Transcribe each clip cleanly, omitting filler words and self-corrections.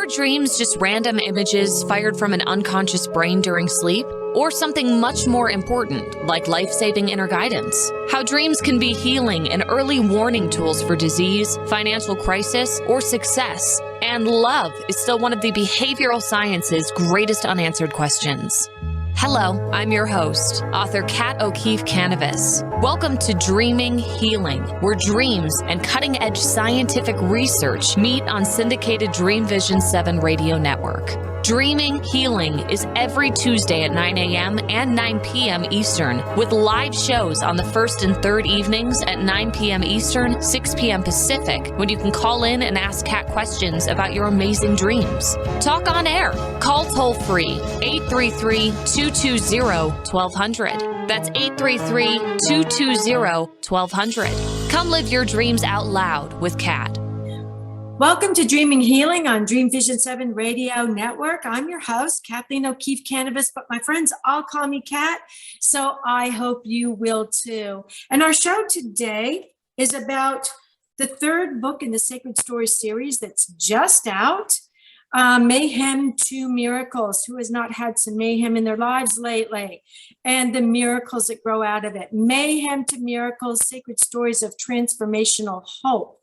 dreams just random images fired from an unconscious brain during sleep? Or something much more important, like life-saving inner guidance? How dreams can be healing and early warning tools for disease, financial crisis, or success. And love is still one of the behavioral science's greatest unanswered questions. Hello, I'm your host, author Kat O'Keefe Kanavos. Welcome to Dreaming Healing, where dreams and cutting-edge scientific research meet on syndicated Dream Vision 7 radio network. Dreaming Healing is every Tuesday at 9 a.m. and 9 p.m. Eastern, with live shows on the first and third evenings at 9 p.m. Eastern, 6 p.m. Pacific, when you can call in and ask Kat questions about your amazing dreams. Talk on air. Call toll-free 833-220-1200. That's 833-220-1200. Come live your dreams out loud with Kat. Welcome to Dreaming Healing on Dream Vision 7 Radio Network. I'm your host, Kathleen O'Keefe Kanavos, but my friends all call me Kat, so I hope you will too. And our show today is about the third book in the Sacred Stories series that's just out, Mayhem to Miracles. Who has not had some mayhem in their lives lately? And the miracles that grow out of it. Mayhem to Miracles, Sacred Stories of Transformational Hope.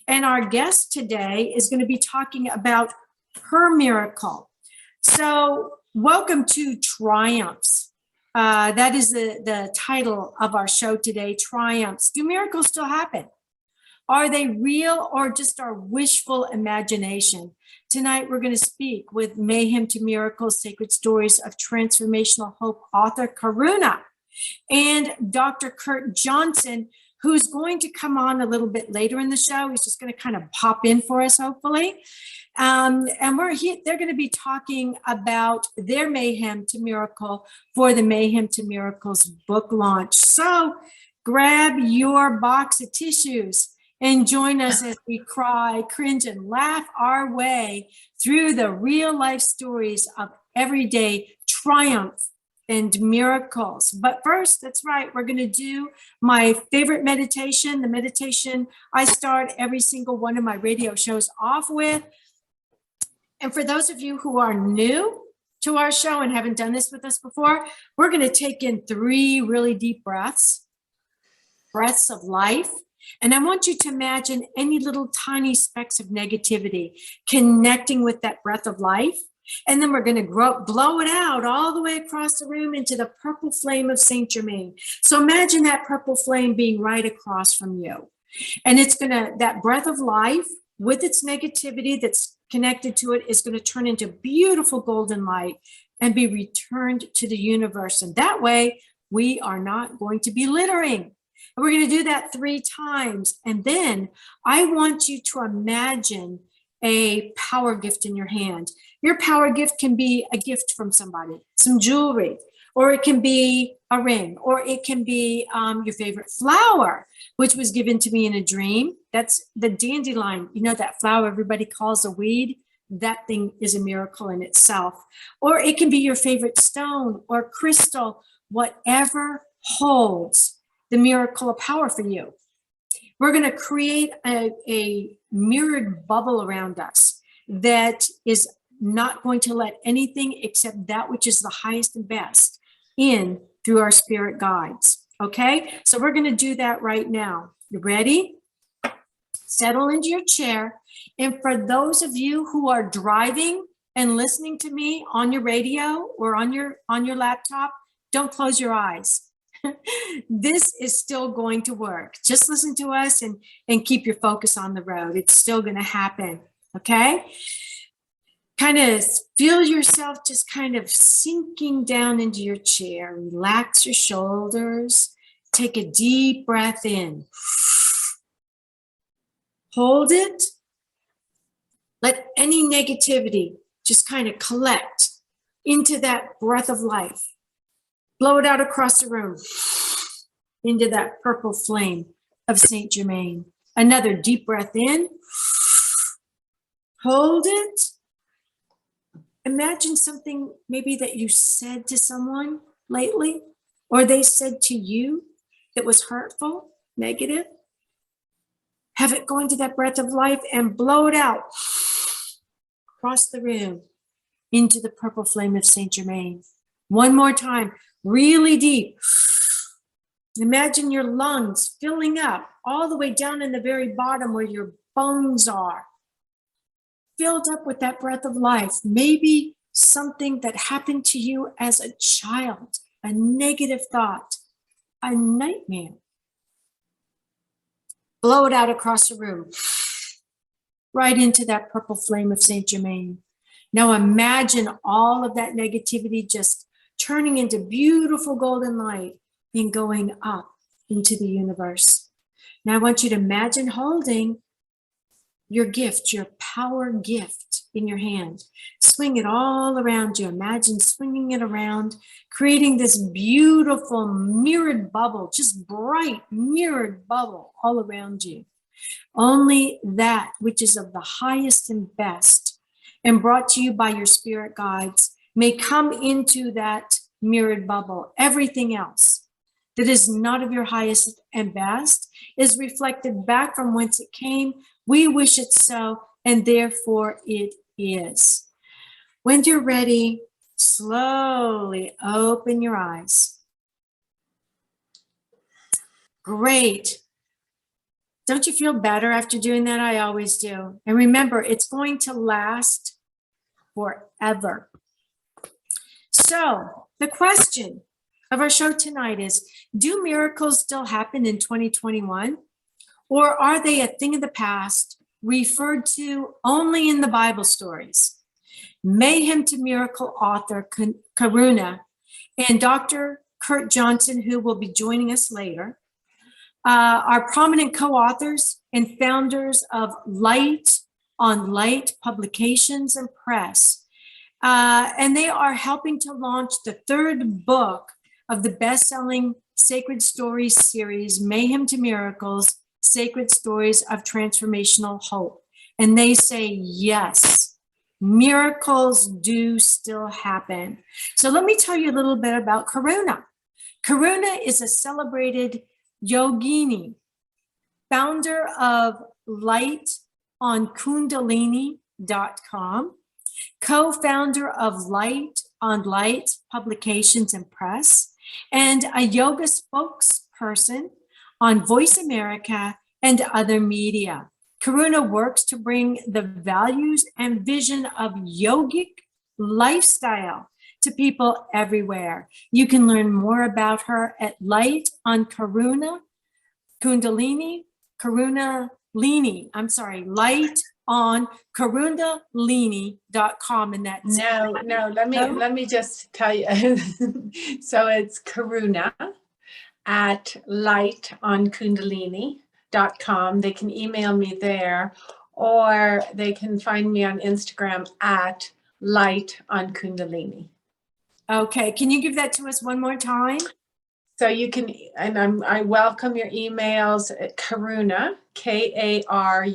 And our guest today is going to be talking about her miracle. So welcome to Triumphs. That is the title of our show today, Triumphs. Do miracles still happen? Are they real or just our wishful imagination? Tonight, we're going to speak with Mayhem to Miracles, Sacred Stories of Transformational Hope author Karuna and Dr. Kurt Johnson, who's going to come on a little bit later in the show. He's just going to kind of pop in for us, hopefully. And they're going to be talking about their Mayhem to Miracle for the Mayhem to Miracles book launch. So grab your box of tissues and join us as we cry, cringe, and laugh our way through the real life stories of everyday triumph and miracles. But first, that's right, we're going to do my favorite meditation, the meditation I start every single one of my radio shows off with. And for those of you who are new to our show and haven't done this with us before, we're going to take in 3 really deep breaths of life. And I want you to imagine any little tiny specks of negativity connecting with that breath of life. And then we're going to blow it out all the way across the room into the purple flame of Saint Germain. So imagine that purple flame being right across from you. And it's going to, that breath of life with its negativity that's connected to it is going to turn into beautiful golden light and be returned to the universe. And that way we are not going to be littering. And we're going to do that 3 times. And then I want you to imagine a power gift in your hand. Your power gift can be a gift from somebody, some jewelry, or it can be a ring, or it can be your favorite flower, which was given to me in a dream. That's the dandelion. You know, that flower everybody calls a weed? That thing is a miracle in itself. Or it can be your favorite stone or crystal, whatever holds the miracle of power for you. We're going to create a mirrored bubble around us that is not going to let anything except that which is the highest and best in through our spirit guides. Okay, so we're going to do that right now. You ready? Settle into your chair. And for those of you who are driving and listening to me on your radio or on your laptop, don't close your eyes. This is still going to work. Just listen to us and keep your focus on the road. It's still going to happen. Okay? Kind of feel yourself just kind of sinking down into your chair. Relax your shoulders. Take a deep breath in. Hold it. Let any negativity just kind of collect into that breath of life. Blow it out across the room into that purple flame of Saint Germain. Another deep breath in. Hold it. Imagine something maybe that you said to someone lately, or they said to you that was hurtful, negative. Have it go into that breath of life and blow it out. across the room into the purple flame of Saint Germain. One more time, really deep. Imagine your lungs filling up all the way down in the very bottom where your bones are, filled up with that breath of life. Maybe something that happened to you as a child, a negative thought, a nightmare. Blow it out across the room, right into that purple flame of Saint Germain. Now imagine all of that negativity just turning into beautiful golden light and going up into the universe. Now I want you to imagine holding your gift, your power gift in your hand. Swing it all around you. Imagine swinging it around, creating this beautiful mirrored bubble, just bright mirrored bubble all around you. Only that which is of the highest and best and brought to you by your spirit guides may come into that mirrored bubble. Everything else that is not of your highest and best is reflected back from whence it came. We wish it so, and therefore it is. When you're ready, slowly open your eyes. Great. Don't you feel better after doing that? I always do. And remember, it's going to last forever. So the question of our show tonight is, do miracles still happen in 2021? Or are they a thing of the past, referred to only in the Bible stories? Mayhem to Miracle author Karuna and Dr. Kurt Johnson, who will be joining us later, are prominent co-authors and founders of Light on Light Publications and Press. And they are helping to launch the third book of the Bestselling Sacred Stories Series, Mayhem to Miracles, Sacred Stories of Transformational Hope. And they say, yes, miracles do still happen. So let me tell you a little bit about Karuna. Karuna is a celebrated yogini, founder of lightonkundalini.com, co-founder of Light on Light Publications and Press, and a yoga spokesperson on Voice America and other media. Karuna works to bring the values and vision of yogic lifestyle to people everywhere. You can learn more about her at Light on Karuna Kundalini, Light on karunalini.com, and that's let me just tell you. So it's Karuna at lightonkundalini.com. They can email me there, or they can find me on Instagram at lightonkundalini. Okay, can you give that to us one more time? So you can, and I welcome your emails at Karuna, Karuna,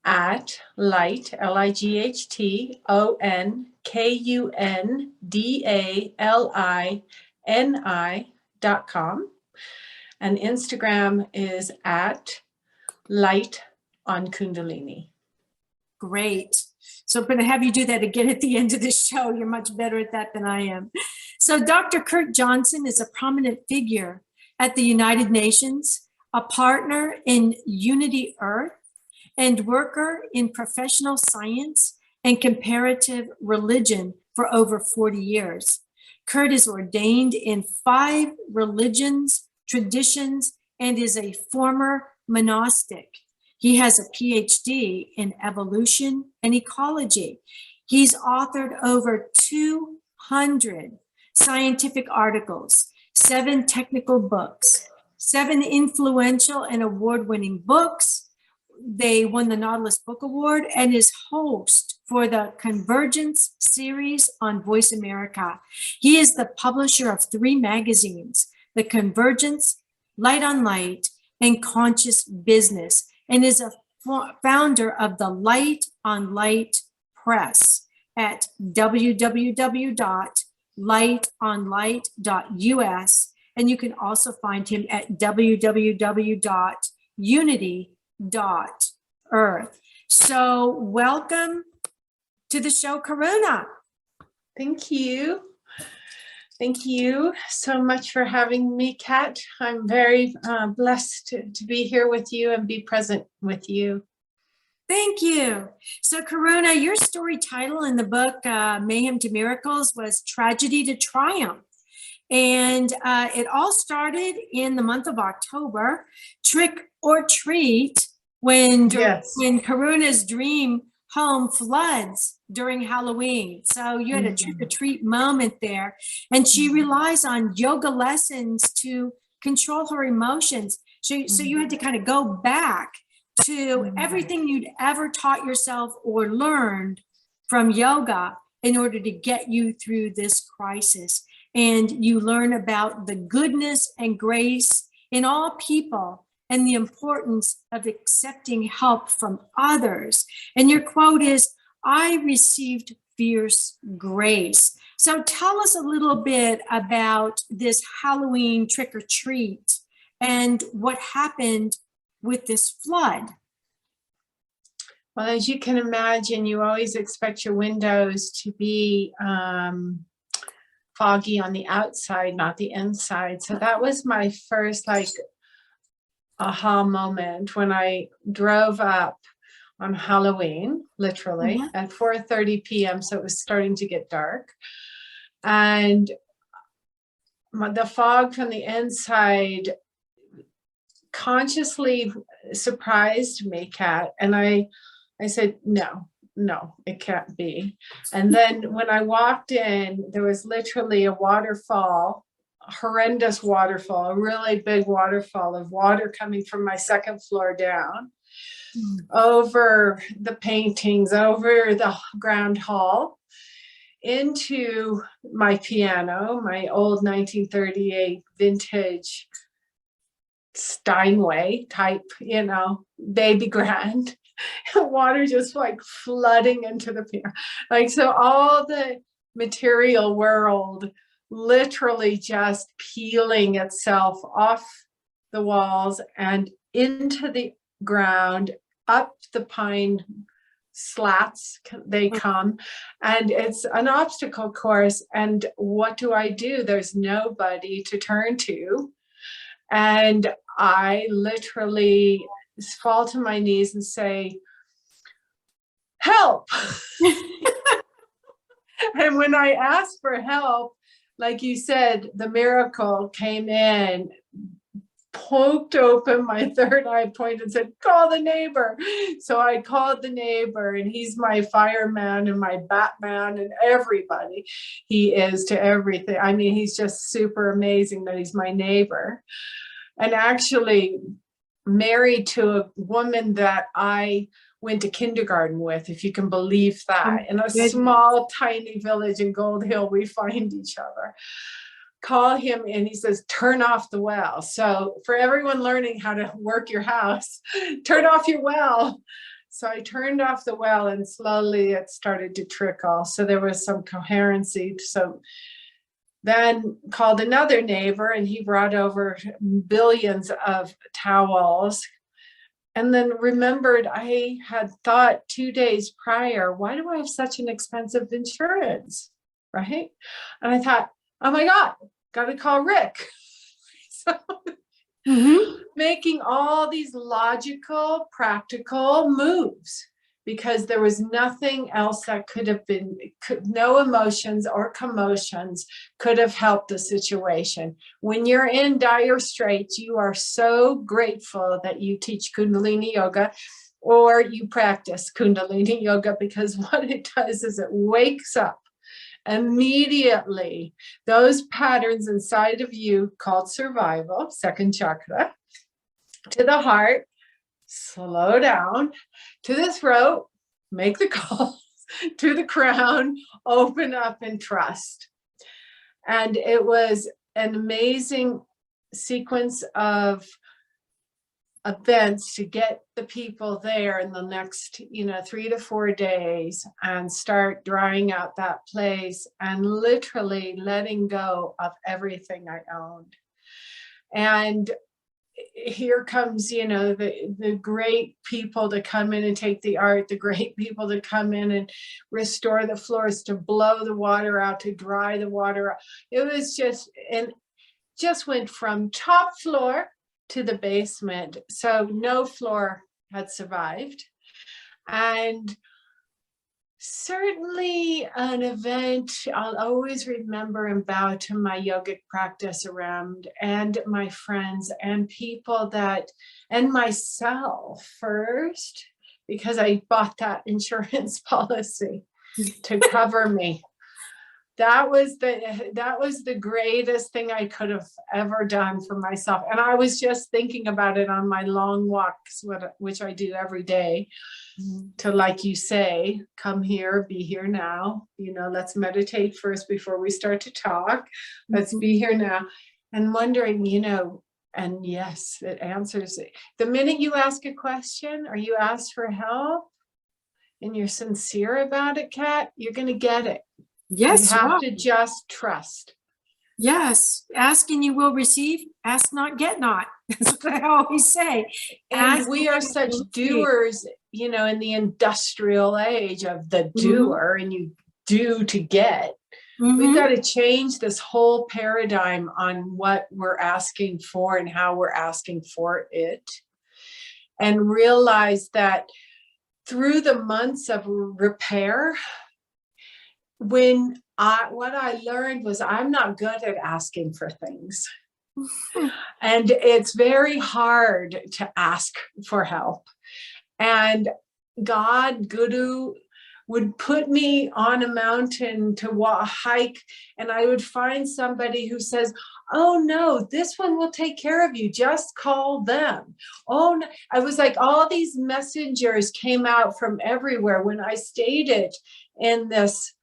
at light, lightonkundalini.com. And Instagram is at Light on Kundalini. Great. So I'm going to have you do that again at the end of the show. You're much better at that than I am. So Dr. Kurt Johnson is a prominent figure at the United Nations, a partner in Unity Earth, and worker in professional science and comparative religion for over 40 years. Kurt is ordained in 5 religions, traditions, and is a former monastic. He has a PhD in evolution and ecology. He's authored over 200 scientific articles, 7 technical books, 7 influential and award-winning books. They won the Nautilus Book Award, and is host for the Convergence series on Voice America. He is the publisher of 3 magazines, The Convergence, Light on Light, and Conscious Business, and is a founder of the Light on Light Press at www.lightonlight.us. And you can also find him at www.unity.earth. So welcome to the show, Karuna. Thank you. Thank you so much for having me, Kat. I'm very blessed to be here with you and be present with you. Thank you. So Karuna, your story title in the book, Mayhem to Miracles, was Tragedy to Triumph. And it all started in the month of October, trick or treat, when Karuna's dream home floods during Halloween. So you had a trick or treat moment there. And she relies on yoga lessons to control her emotions. So you had to kind of go back to everything you'd ever taught yourself or learned from yoga in order to get you through this crisis. And you learn about the goodness and grace in all people and the importance of accepting help from others. And your quote is, "I received fierce grace." So tell us a little bit about this Halloween trick or treat and what happened with this flood. Well, as you can imagine, you always expect your windows to be foggy on the outside, not the inside. So that was my first aha moment when I drove up on Halloween, literally at 4:30 p.m. So it was starting to get dark. And the fog from the inside consciously surprised me, Kat. And I said, no, it can't be. And then when I walked in, there was literally a waterfall, a horrendous waterfall, a really big waterfall of water coming from my second floor down over the paintings, over the grand hall, into my piano, my old 1938 vintage Steinway type, baby grand. Water just flooding into the piano. So all the material world literally just peeling itself off the walls and into the ground, up the pine slats they come, and it's an obstacle course. And what do? There's nobody to turn to. And I literally fall to my knees and say, help. And when I asked for help, like you said, the miracle came in, poked open my third eye point and said, call the neighbor. So I called the neighbor, and he's my fireman and my Batman and everybody. He is to everything. I mean, he's just super amazing that he's my neighbor. And actually married to a woman that I went to kindergarten with, if you can believe that. In a small, tiny village in Gold Hill, we find each other. Call him, and he says, turn off the well. So for everyone learning how to work your house, turn off your well. So I turned off the well, and slowly it started to trickle. So there was some coherency. So then called another neighbor, and he brought over billions of towels. And then remembered I had thought 2 days prior, why do I have such an expensive insurance, right? And I thought, oh my God, got to call Rick. So making all these logical, practical moves, because there was nothing else that could have been, no emotions or commotions could have helped the situation. When you're in dire straits, you are so grateful that you teach Kundalini yoga or you practice Kundalini yoga, because what it does is it wakes up immediately those patterns inside of you called survival, second chakra, to the heart, slow down, to the throat, make the calls, to the crown, open up and trust. And it was an amazing sequence of events to get the people there in the next 3 to 4 days and start drying out that place and literally letting go of everything I owned. And here comes, the great people to come in and take the art, the great people to come in and restore the floors, to blow the water out, to dry the water out. It was just went from top floor to the basement. So no floor had survived. And certainly an event I'll always remember and bow to my yogic practice around, and my friends and people and myself first, because I bought that insurance policy to cover me. That was the greatest thing I could have ever done for myself. And I was just thinking about it on my long walks, which I do every day, to, like you say, come here, be here now. Let's meditate first before we start to talk. Let's be here now. And wondering, and yes, it answers it. The minute you ask a question or you ask for help and you're sincere about it, Kat, you're going to get it. Yes, you have to just trust. Yes, ask and you will receive. Ask not, get not. That's what I always say. And we are such doers, in the industrial age of the doer, and you do to get. We've got to change this whole paradigm on what we're asking for and how we're asking for it, and realize that through the months of repair, what I learned was I'm not good at asking for things. And it's very hard to ask for help. And God, Guru, would put me on a mountain to hike, and I would find somebody who says, oh no, this one will take care of you. Just call them. Oh no. I was like, all these messengers came out from everywhere when I stated in this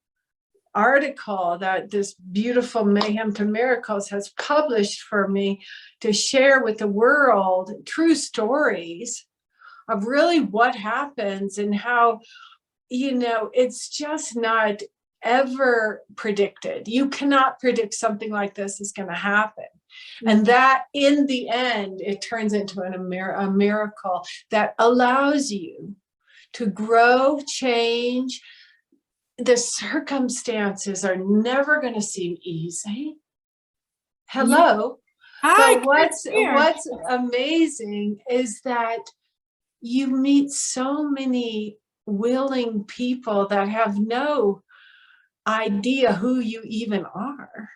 article that this beautiful Mayhem to Miracles has published for me to share with the world true stories of really what happens and how, it's just not ever predicted. You cannot predict something like this is going to happen. And that in the end, it turns into a miracle that allows you to grow, change. The circumstances are never going to seem easy. Hello. Hi, but what's amazing is that you meet so many willing people that have no idea who you even are.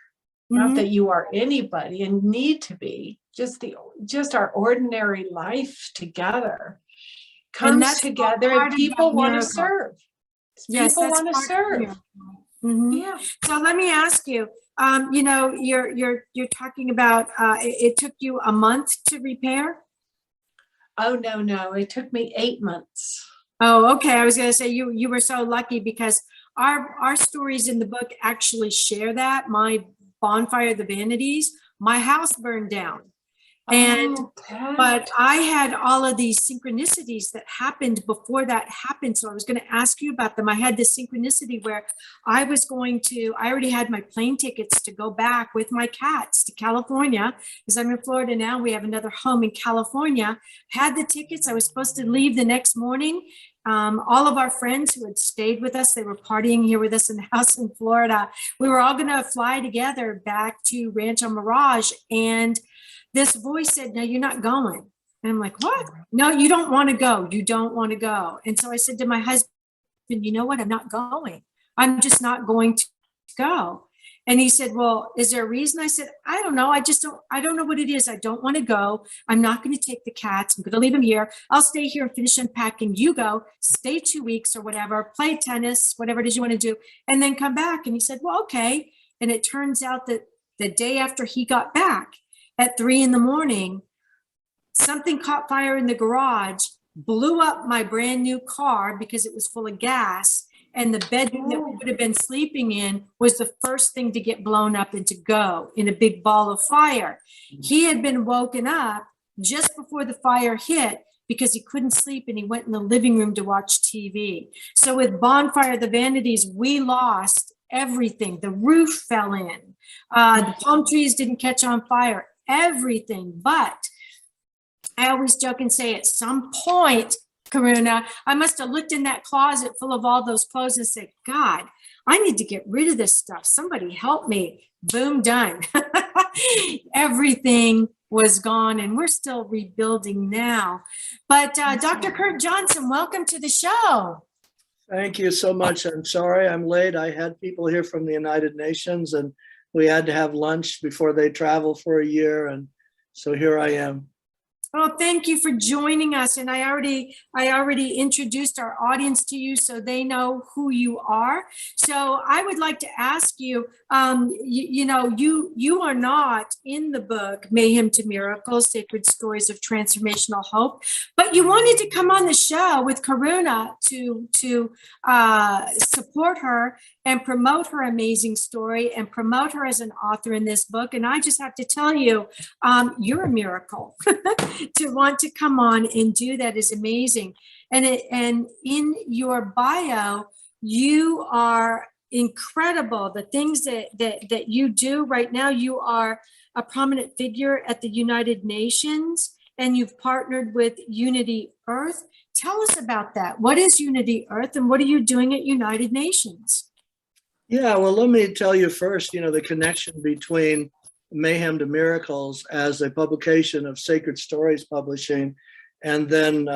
Not that you are anybody and need to be. Just our ordinary life together comes together, and people want to serve. Yes, people want to serve. Yeah. So let me ask you. You're talking about it took you a month to repair. Oh no! It took me 8 months. Oh, okay. I was going to say you were so lucky, because our stories in the book actually share that. My bonfire of the vanities, my house burned down. But I had all of these synchronicities that happened before that happened. So I was going to ask you about them. I had this synchronicity where I already had my plane tickets to go back with my cats to California, because I'm in Florida now. We have another home in California. Had the tickets. I was supposed to leave the next morning. All of our friends who had stayed with us, they were partying here with us in the house in Florida. We were all going to fly together back to Rancho Mirage, and this voice said, no, you're not going. And I'm like, what? No, you don't want to go. You don't want to go. And so I said to my husband, you know what? I'm not going. I'm just not going to go. And he said, well, is there a reason? I said, I don't know. I don't know what it is. I don't want to go. I'm not going to take the cats. I'm going to leave them here. I'll stay here and finish unpacking. You go, stay 2 weeks or whatever, play tennis, whatever it is you want to do, and then come back. And he said, well, okay. And it turns out that the day after he got back, at 3 a.m, something caught fire in the garage, blew up my brand new car because it was full of gas. And the bedroom that we would have been sleeping in was the first thing to get blown up and to go in a big ball of fire. He had been woken up just before the fire hit because he couldn't sleep, and he went in the living room to watch TV. So with Bonfire of the Vanities, we lost everything. The roof fell in. The palm trees didn't catch on fire. Everything. But I always joke and say at some point, Karuna, I must have looked in that closet full of all those clothes and said, God, I need to get rid of this stuff. Somebody help me. Boom, done. Everything was gone, and we're still rebuilding now. But Dr. Kurt Johnson, welcome to the show. Thank you so much. I'm sorry I'm late. I had people here from the United Nations, and we had to have lunch before they travel for a year. And so here I am. Well, thank you for joining us. And I already introduced our audience to you so they know who you are. So I would like to ask you, you are not in the book, Mayhem to Miracles, Sacred Stories of Transformational Hope, but you wanted to come on the show with Karuna to support her and promote her amazing story and promote her as an author in this book. And I just have to tell you, you're a miracle. To want to come on and do that is amazing. And in your bio, you are incredible. The things that you do right now, you are a prominent figure at the United Nations, and you've partnered with Unity Earth. Tell us about that. What is Unity Earth, and what are you doing at United Nations? Yeah, well, let me tell you first, the connection between Mayhem to Miracles as a publication of Sacred Stories Publishing, and then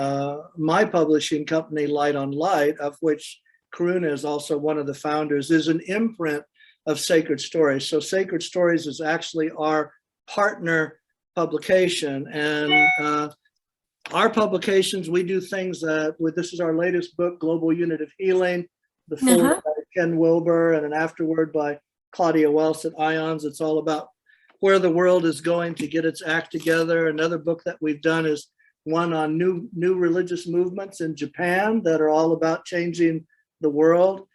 my publishing company, Light on Light, of which Karuna is also one of the founders, is an imprint of Sacred Stories. So Sacred Stories is actually our partner publication. And our publications, we do things this is our latest book, Global Unit of Healing, the full by Ken Wilber, and an afterword by Claudia Wells at Ions. It's all about where the world is going to get its act together. Another book that we've done is one on new religious movements in Japan that are all about changing the world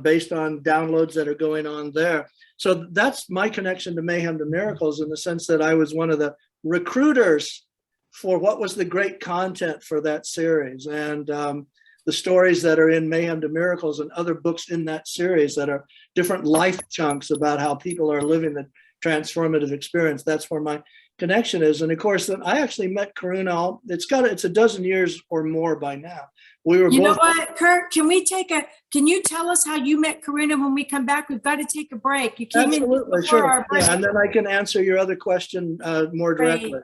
based on downloads that are going on there. So that's my connection to Mayhem to Miracles, in the sense that I was one of the recruiters for what was the great content for that series. And the stories that are in Mayhem to Miracles and other books in that series that are different life chunks about how people are living the transformative experience. That's where my connection is. And of course, then I actually met Karuna. It's a dozen years or more by now. We were. You know what, Kurt? Can you tell us how you met Karuna when we come back? We've got to take a break. You came Absolutely, in sure. our break. Yeah, and then I can answer your other question more directly. Great.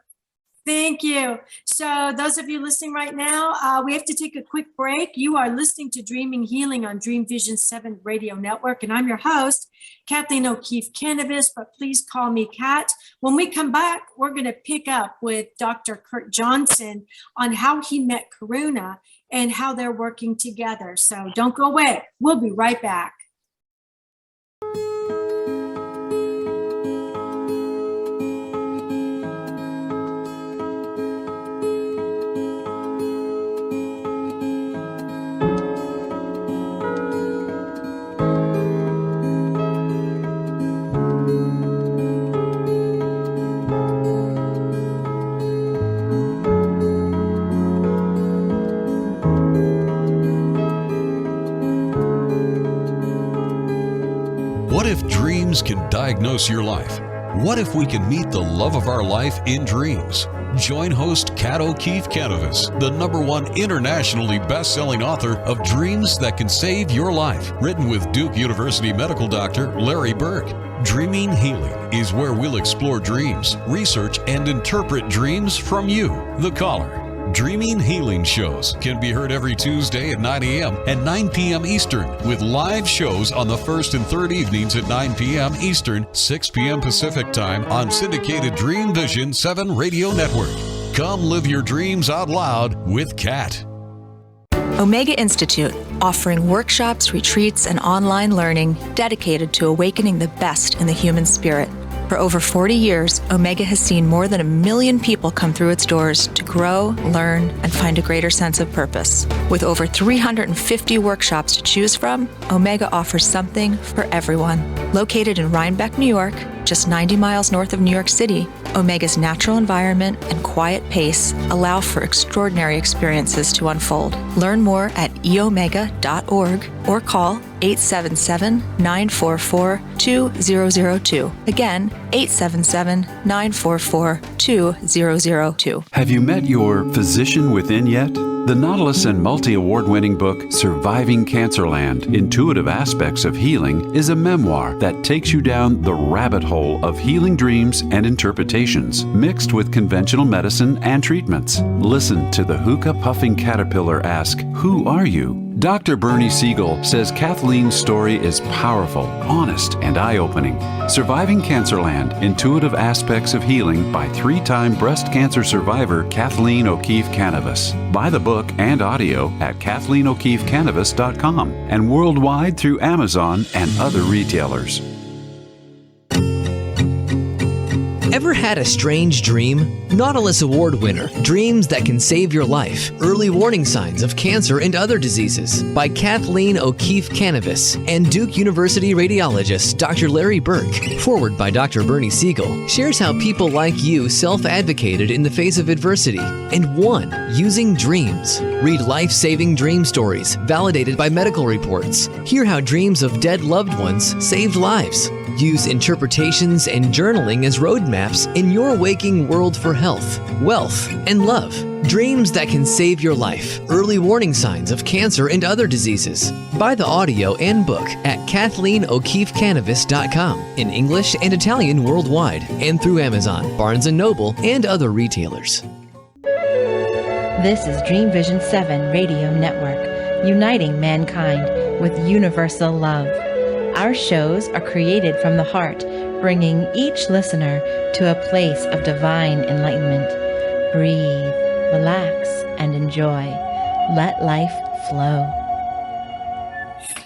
Thank you. So those of you listening right now, we have to take a quick break. You are listening to Dreaming Healing on Dream Vision 7 Radio Network, and I'm your host, Kathleen O'Keefe Kanavos, but please call me Kat. When we come back, we're going to pick up with Dr. Kurt Johnson on how he met Karuna and how they're working together. So don't go away. We'll be right back. What if dreams can diagnose your life? What if we can meet the love of our life in dreams? Join host Kat O'Keefe Kanavos, the #1 internationally best-selling author of Dreams That Can Save Your Life, written with Duke University medical doctor Larry Burke. Dreaming Healing is where we'll explore dreams, research, and interpret dreams from you, the caller. Dreaming Healing shows can be heard every Tuesday at 9 a.m. and 9 p.m. Eastern, with live shows on the first and third evenings at 9 p.m. Eastern, 6 p.m. Pacific Time on syndicated Dream Vision 7 Radio Network. Come live your dreams out loud with Kat. Omega Institute, offering workshops, retreats, and online learning dedicated to awakening the best in the human spirit. For over 40 years, Omega has seen more than 1 million people come through its doors to grow, learn, and find a greater sense of purpose. With over 350 workshops to choose from, Omega offers something for everyone. Located in Rhinebeck, New York, Just 90 miles north of New York City, Omega's natural environment and quiet pace allow for extraordinary experiences to unfold. Learn more at eomega.org or call 877-944-2002. Again, 877-944-2002. Have you met your physician within yet? The Nautilus and multi-award-winning book, Surviving Cancerland: Intuitive Aspects of Healing, is a memoir that takes you down the rabbit hole of healing dreams and interpretations, mixed with conventional medicine and treatments. Listen to the hookah-puffing caterpillar ask, "Who are you?" Dr. Bernie Siegel says Kathleen's story is powerful, honest, and eye-opening. Surviving Cancerland: Intuitive Aspects of Healing by 3-time breast cancer survivor Kathleen O'Keefe Kanavos. Buy the book and audio at KathleenO'KeefeKanavos.com and worldwide through Amazon and other retailers. Ever had a strange dream? Nautilus Award winner, Dreams That Can Save Your Life, Early Warning Signs of Cancer and Other Diseases by Kathleen O'Keefe Kanavos and Duke University radiologist Dr. Larry Burke, forward by Dr. Bernie Siegel, shares how people like you self-advocated in the face of adversity and won using dreams. Read life-saving dream stories validated by medical reports. Hear how dreams of dead loved ones saved lives. Use interpretations and journaling as roadmaps in your waking world for health, wealth, and love. Dreams That Can Save Your Life, Early Warning Signs of Cancer and Other Diseases. Buy the audio and book at KathleenO'KeefeKanavos.com in English and Italian worldwide and through Amazon, Barnes & Noble, and other retailers. This is Dream Vision 7 Radio Network, uniting mankind with universal love. Our shows are created from the heart, bringing each listener to a place of divine enlightenment. Breathe, relax, and enjoy. Let life flow.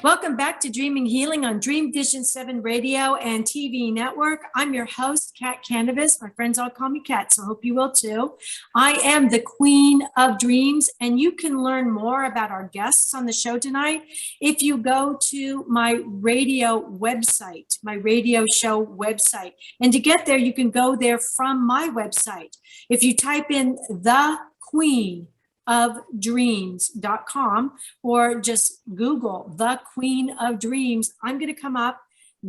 Welcome back to Dreaming Healing on Dream Vision 7 Radio and TV Network. I'm your host, Kat Kanavos. My friends all call me Kat, so I hope you will too. I am the Queen of Dreams, and you can learn more about our guests on the show tonight if you go to my radio website, my radio show website. And to get there, you can go there from my website. If you type in the Queen of Dreams.com or just Google the Queen of Dreams, I'm going to come up,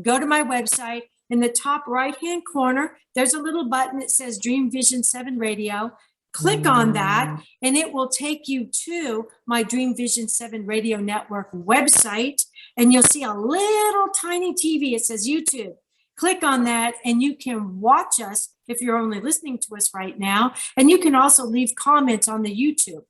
go to my website. In the top right-hand corner, there's a little button that says Dream Vision 7 Radio. Click on that, and it will take you to my Dream Vision 7 Radio Network website, and you'll see a little tiny TV. It says YouTube. Click on that, and you can watch us if you're only listening to us right now. And you can also leave comments on the YouTube.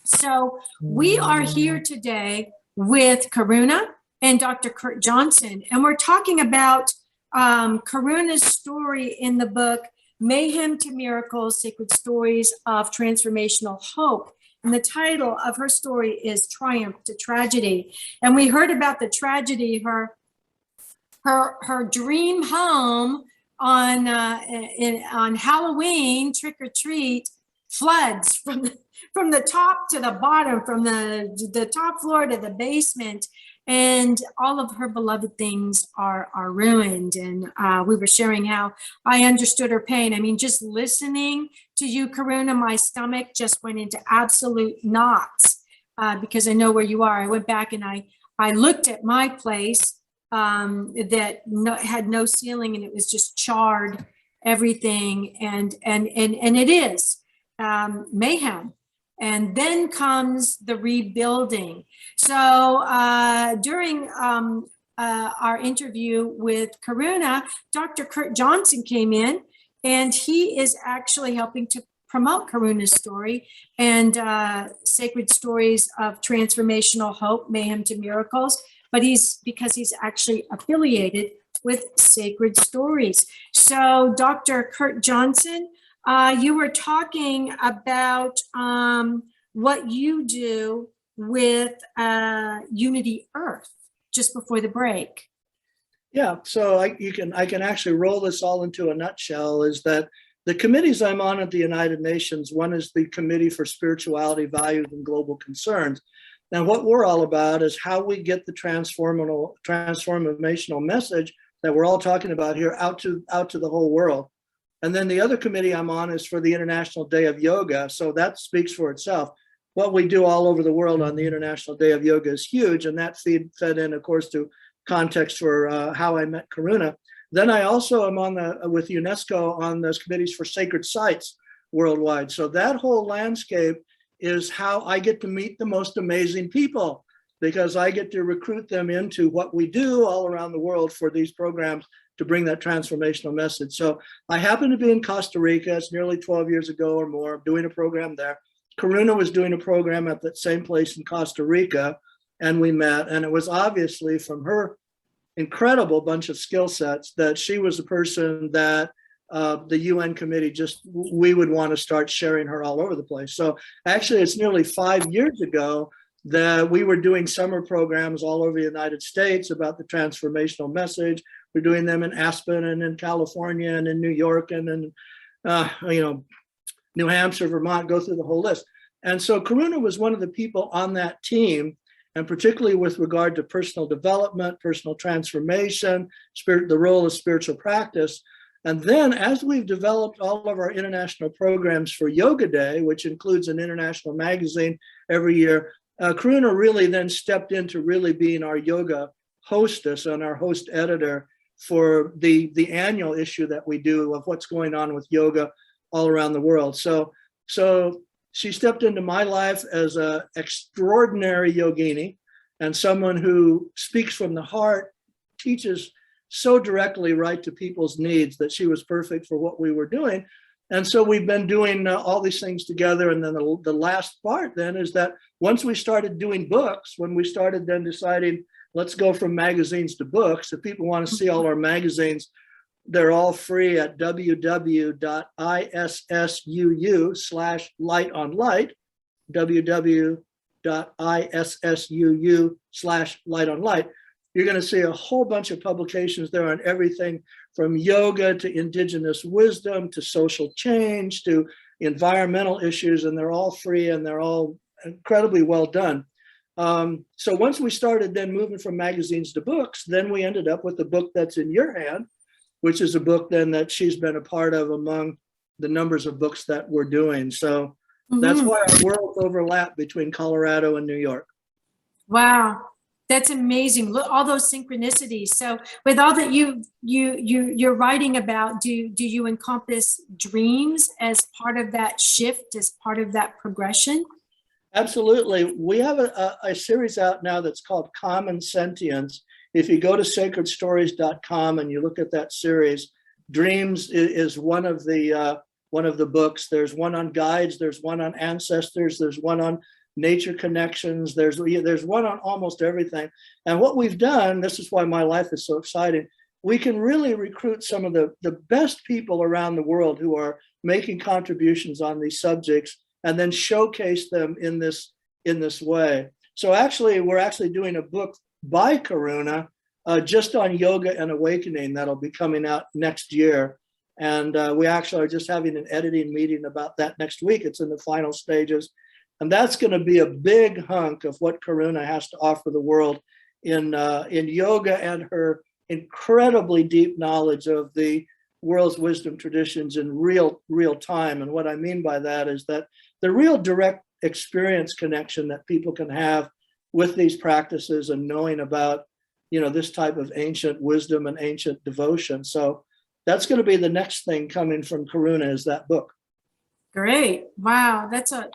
So we are here today with Karuna and Dr. Kurt Johnson, and we're talking about Karuna's story in the book, Mayhem to Miracles, Sacred Stories of Transformational Hope. And the title of her story is Triumph to Tragedy. And we heard about the tragedy, her dream home on Halloween, trick or treat, floods from the top to the bottom, from the top floor to the basement, and all of her beloved things are ruined. And we were sharing how I understood her pain. I mean, just listening to you, Karuna, my stomach just went into absolute knots because I know where you are. I went back and I looked at my place that had no ceiling, and it was just charred, everything, and it is mayhem. And then comes the rebuilding. So during our interview with Karuna, Dr. Kurt Johnson came in, and he is actually helping to promote Karuna's story and Sacred Stories of Transformational Hope, Mayhem to Miracles. But because he's actually affiliated with Sacred Stories. So Dr. Kurt Johnson, you were talking about what you do with Unity Earth just before the break. Yeah, so I can actually roll this all into a nutshell, is that the committees I'm on at the United Nations, one is the Committee for Spirituality, Values, and Global Concerns. Now, what we're all about is how we get the transformational message that we're all talking about here out to the whole world. And then the other committee I'm on is for the International Day of Yoga. So that speaks for itself. What we do all over the world on the International Day of Yoga is huge. And that fed in, of course, to context for how I met Karuna. Then I also am on with UNESCO on those committees for sacred sites worldwide. So that whole landscape is how I get to meet the most amazing people, because I get to recruit them into what we do all around the world for these programs to bring that transformational message. So I happen to be in Costa Rica. It's nearly 12 years ago or more, doing a program there. Karuna was doing a program at that same place in Costa Rica, and we met. And it was obviously from her incredible bunch of skill sets that she was the person that the UN committee we would want to start sharing her all over the place. So actually, it's nearly 5 years ago that we were doing summer programs all over the United States about the transformational message. We're doing them in Aspen and in California and in New York and in New Hampshire, Vermont, go through the whole list. And so Karuna was one of the people on that team, and particularly with regard to personal development, personal transformation, the role of spiritual practice. And then as we've developed all of our international programs for Yoga Day, which includes an international magazine every year, Karuna really then stepped into really being our yoga hostess and our host editor for the annual issue that we do of what's going on with yoga all around the world. So she stepped into my life as an extraordinary yogini and someone who speaks from the heart, teaches so directly right to people's needs that she was perfect for what we were doing. And so we've been doing all these things together. And then the last part then is that once we started doing books, when we started then deciding, let's go from magazines to books. If people want to see all our magazines, they're all free at www.issuu/lightonlight, www.issuu/lightonlight. You're going to see a whole bunch of publications there on everything from yoga to indigenous wisdom to social change to environmental issues, and they're all free and they're all incredibly well done. So once we started then moving from magazines to books, then we ended up with the book that's in your hand, which is a book then that she's been a part of among the numbers of books that we're doing. So that's why our worlds overlap between Colorado and New York. Wow. That's amazing. Look, all those synchronicities. So with all that you're writing about, do you encompass dreams as part of that shift, as part of that progression? Absolutely. We have a series out now that's called Common Sentience. If you go to sacredstories.com and you look at that series, dreams is one of the books. There's one on guides. There's one on ancestors. There's one on nature connections. There's one on almost everything. And what we've done, this is why my life is so exciting, we can really recruit some of the best people around the world who are making contributions on these subjects and then showcase them in this way. So actually, we're actually doing a book by Karuna just on yoga and awakening that'll be coming out next year. And we actually are just having an editing meeting about that next week. It's in the final stages. And that's going to be a big hunk of what Karuna has to offer the world in yoga and her incredibly deep knowledge of the world's wisdom traditions in real time. And what I mean by that is that the real direct experience connection that people can have with these practices and knowing about, this type of ancient wisdom and ancient devotion. So that's going to be the next thing coming from Karuna, is that book. Great. Wow. That's a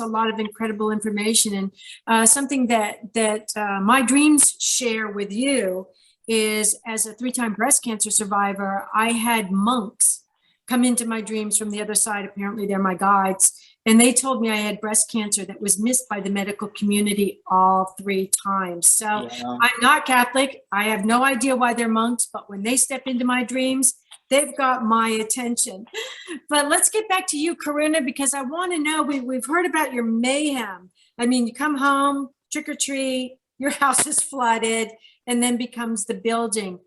lot of incredible information. And something that my dreams share with you is, as a 3-time breast cancer survivor, I had monks come into my dreams from the other side. Apparently they're my guides. And they told me I had breast cancer that was missed by the medical community all 3 times. So yeah. I'm not Catholic. I have no idea why they're monks, but when they step into my dreams, they've got my attention. But let's get back to you, Karuna, because I want to know, we've heard about your mayhem. I mean, you come home, trick or treat, your house is flooded, and then becomes the building.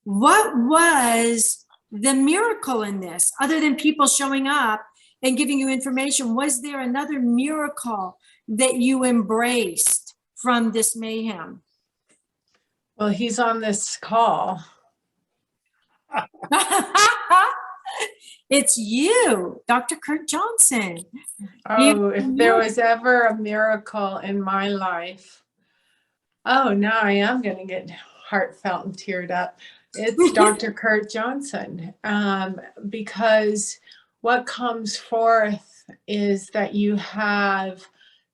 What was the miracle in this, other than people showing up and giving you information? Was there another miracle that you embraced from this mayhem? Well, he's on this call. It's you, Dr. Kurt Johnson. Oh, if there was ever a miracle in my life. Oh, now I am going to get heartfelt and teared up. It's Dr. Kurt Johnson, because what comes forth is that you have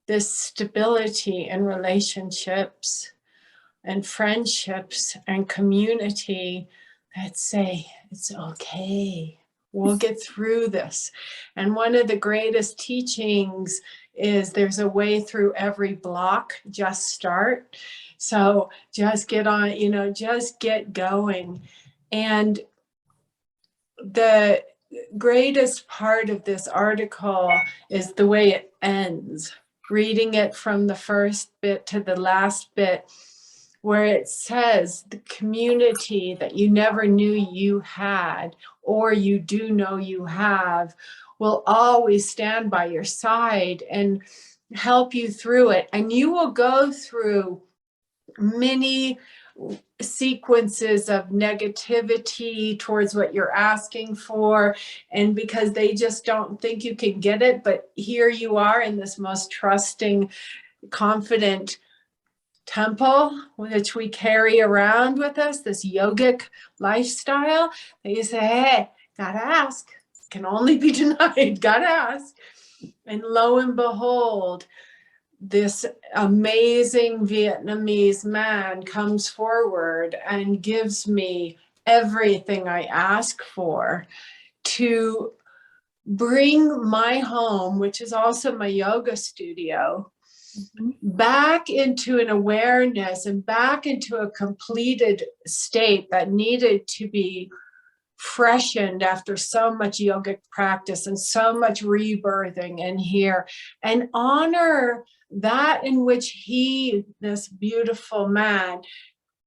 this stability in relationships and friendships and community that say, it's okay. We'll get through this. And one of the greatest teachings is there's a way through every block. Just start. So just get on, just get going. And the greatest part of this article is the way it ends. Reading it from the first bit to the last bit, where it says the community that you never knew you had, or you do know you have, will always stand by your side and help you through it. And you will go through many sequences of negativity towards what you're asking for, and because they just don't think you can get it, but here you are in this most trusting, confident temple, which we carry around with us, this yogic lifestyle, that you say, hey, gotta ask, can only be denied, gotta ask. And lo and behold, this amazing Vietnamese man comes forward and gives me everything I ask for to bring my home, which is also my yoga studio, back into an awareness and back into a completed state that needed to be freshened after so much yogic practice and so much rebirthing in here, and honor that in which he, this beautiful man,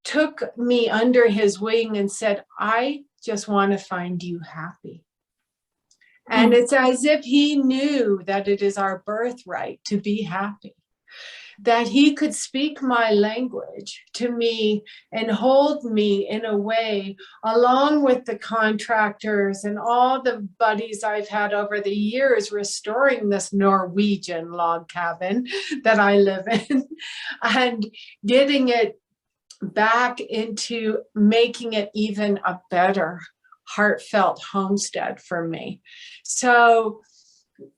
took me under his wing and said, I just want to find you happy. And it's as if he knew that it is our birthright to be happy, that he could speak my language to me and hold me in a way, along with the contractors and all the buddies I've had over the years, restoring this Norwegian log cabin that I live in and getting it back into making it even a better heartfelt homestead for me. So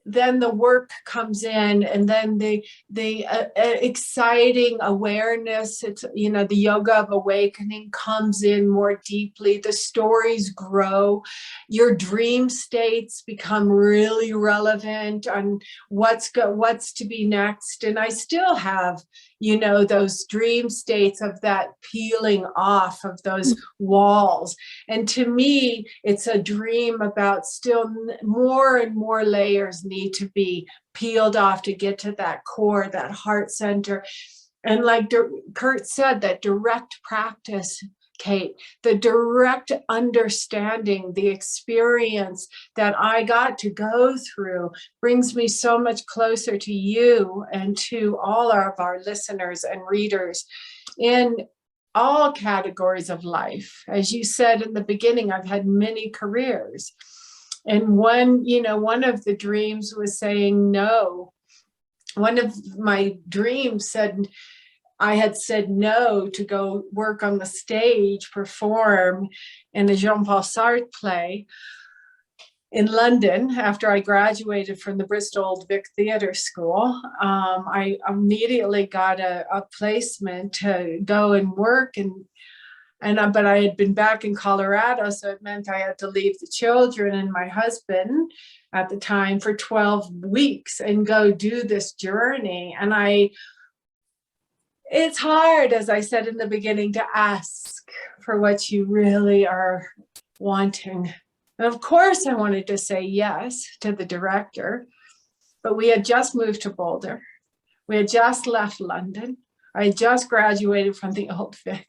then the work comes in, and then the exciting awareness, it's, the yoga of awakening comes in more deeply. The stories grow. Your dream states become really relevant on what's to be next. And I still have, those dream states of that peeling off of those walls. And to me, it's a dream about still more and more layers need to be peeled off to get to that core, that heart center. And like Kurt said, that direct practice, Kate, the direct understanding, the experience that I got to go through brings me so much closer to you and to all of our listeners and readers in all categories of life. As you said in the beginning, I've had many careers. And one of the dreams was saying no. One of my dreams said, I had said no to go work on the stage, perform in a Jean-Paul Sartre play in London after I graduated from the Bristol Old Vic Theatre School. I immediately got a placement to go and work, but I had been back in Colorado, so it meant I had to leave the children and my husband at the time for 12 weeks and go do this journey. And it's hard, as I said in the beginning, to ask for what you really are wanting. And of course, I wanted to say yes to the director, but we had just moved to Boulder. We had just left London. I had just graduated from the Old Vic.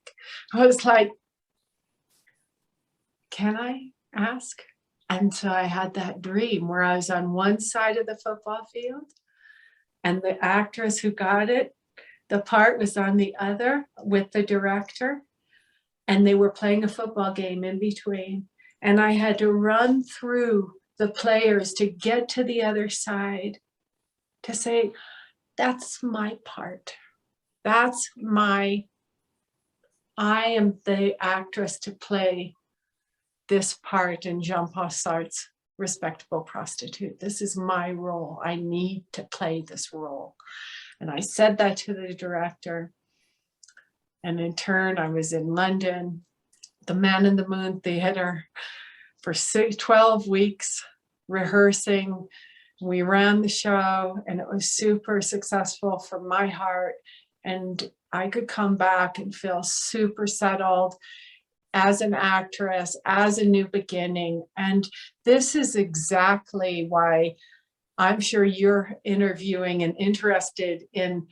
I was like, can I ask? And so I had that dream where I was on one side of the football field and the actress who got it, the part was on the other with the director, and they were playing a football game in between. And I had to run through the players to get to the other side to say, that's my part. I am the actress to play this part in Jean-Paul Sartre's Respectable Prostitute. This is my role. I need to play this role. And I said that to the director. And in turn, I was in London, the Man in the Moon Theater, for 12 weeks rehearsing. We ran the show, and it was super successful for my heart. And I could come back and feel super settled as an actress, as a new beginning. And this is exactly why I'm sure you're interviewing and interested in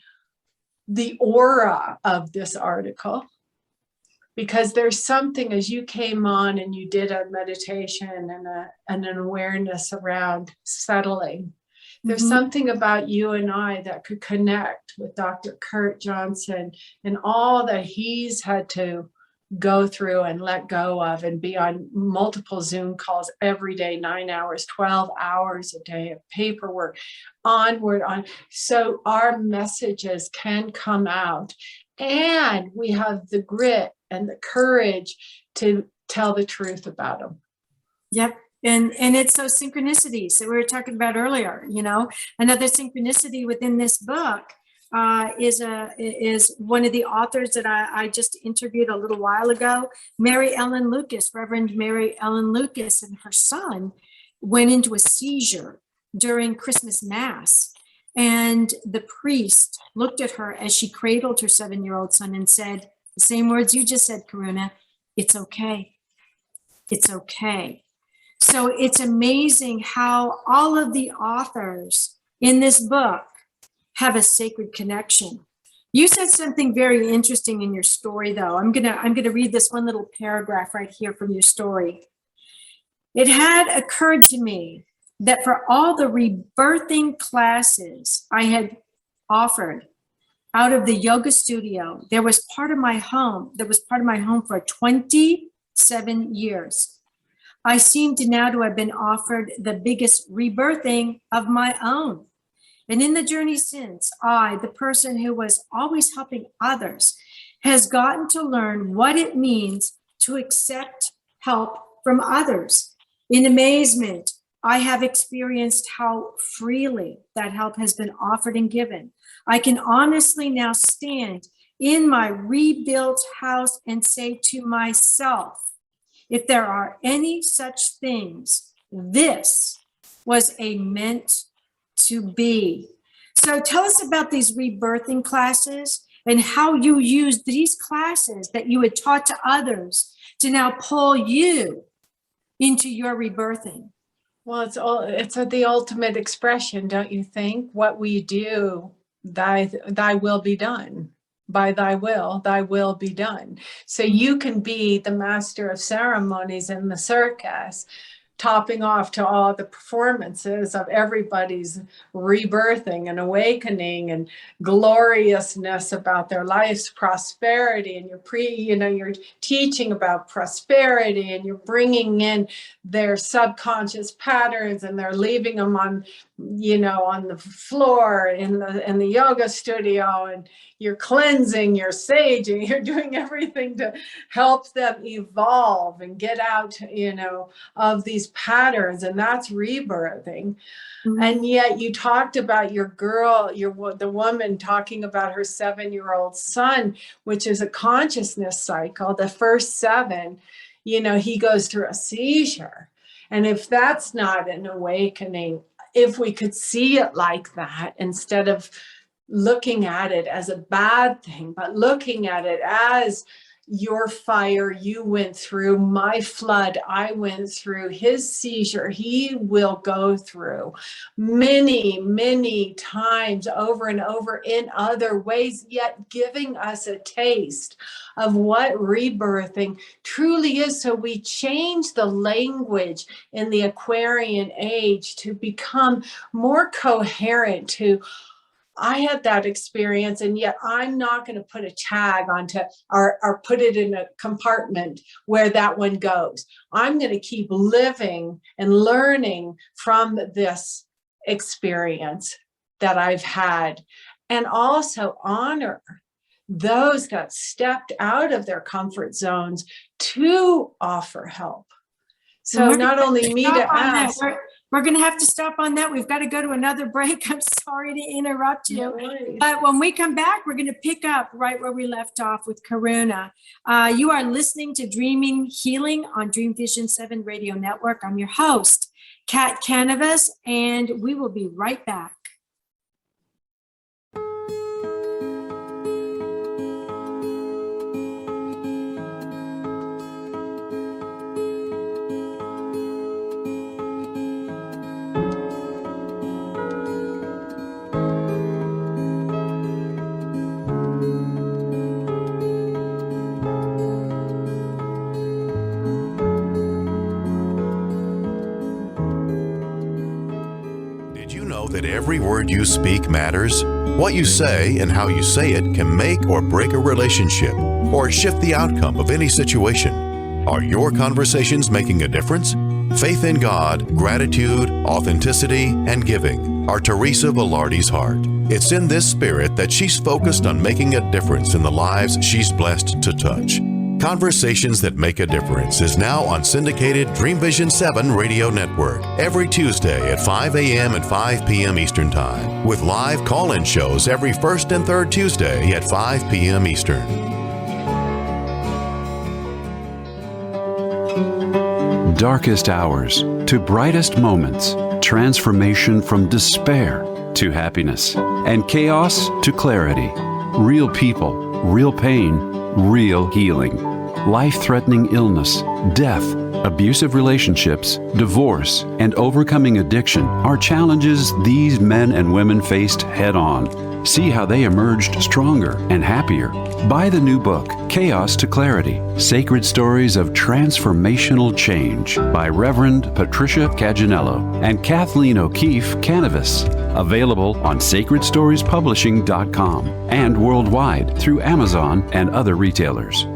the aura of this article, because there's something, as you came on and you did a meditation and an awareness around settling, there's something about you and I that could connect with Dr. Kurt Johnson and all that he's had to go through and let go of, and be on multiple Zoom calls every day, 9 hours, 12 hours a day of paperwork, onward on. So our messages can come out, and we have the grit and the courage to tell the truth about them. Yep. And it's those synchronicities that we were talking about earlier. You know, another synchronicity within this book is one of the authors that I just interviewed a little while ago, Mary Ellen Lucas. Reverend Mary Ellen Lucas and her son went into a seizure during Christmas Mass. And the priest looked at her as she cradled her 7-year-old son and said the same words you just said, Karuna, it's okay. It's okay. So it's amazing how all of the authors in this book have a sacred connection. You said something very interesting in your story, though. I'm gonna read this one little paragraph right here from your story. It had occurred to me that for all the rebirthing classes I had offered out of the yoga studio, that was part of my home for 27 years. I seem to now to have been offered the biggest rebirthing of my own. And in the journey since, I, the person who was always helping others, has gotten to learn what it means to accept help from others. In amazement, I have experienced how freely that help has been offered and given. I can honestly now stand in my rebuilt house and say to myself, if there are any such things, this was a meant to be. So tell us about these rebirthing classes and how you used these classes that you had taught to others to now pull you into your rebirthing. Well, it's the ultimate expression, don't you think? What we do, thy will be done. By thy will be done. So you can be the master of ceremonies in the circus, topping off to all the performances of everybody's rebirthing and awakening and gloriousness about their life's prosperity. And you're teaching about prosperity, and you're bringing in their subconscious patterns, and they're leaving them on the floor in the yoga studio, and you're cleansing, you're saging, you're doing everything to help them evolve and get out, of these patterns. And that's rebirthing. Mm-hmm. And yet you talked about your girl, the woman talking about her 7-year-old son, which is a consciousness cycle. The first 7, he goes through a seizure. And if that's not an awakening, if we could see it like that, instead of looking at it as a bad thing, but looking at it as your fire you went through, my flood I went through, his seizure he will go through many, many times over and over in other ways, yet giving us a taste of what rebirthing truly is. So we change the language in the Aquarian age to become more coherent, to I had that experience, and yet I'm not going to put a tag onto or put it in a compartment where that one goes. I'm going to keep living and learning from this experience that I've had, and also honor those that stepped out of their comfort zones to offer help. So not only me to ask. We're going to have to stop on that. We've got to go to another break. I'm sorry to interrupt you. No worries. But when we come back, we're going to pick up right where we left off with Karuna. You are listening to Dreaming Healing on Dream Vision 7 Radio Network. I'm your host, Kat Kanavos, and we will be right back. That every word you speak matters. What you say and how you say it can make or break a relationship or shift the outcome of any situation. Are your conversations making a difference? Faith in God, gratitude, authenticity, and giving are Teresa Velarde's heart. It's in this spirit that she's focused on making a difference in the lives she's blessed to touch. Conversations That Make a Difference is now on syndicated Dream Vision 7 Radio Network every Tuesday at 5 a.m. and 5 p.m. Eastern Time, with live call-in shows every first and third Tuesday at 5 p.m. Eastern. Darkest hours to brightest moments, transformation from despair to happiness, and chaos to clarity. Real people, real pain, real healing. Life-threatening illness, death, abusive relationships, divorce, and overcoming addiction are challenges these men and women faced head-on. See how they emerged stronger and happier. Buy the new book, Chaos to Clarity, Sacred Stories of Transformational Change by Reverend Patricia Caginello and Kathleen O'Keefe Kanavos. Available on sacredstoriespublishing.com and worldwide through Amazon and other retailers.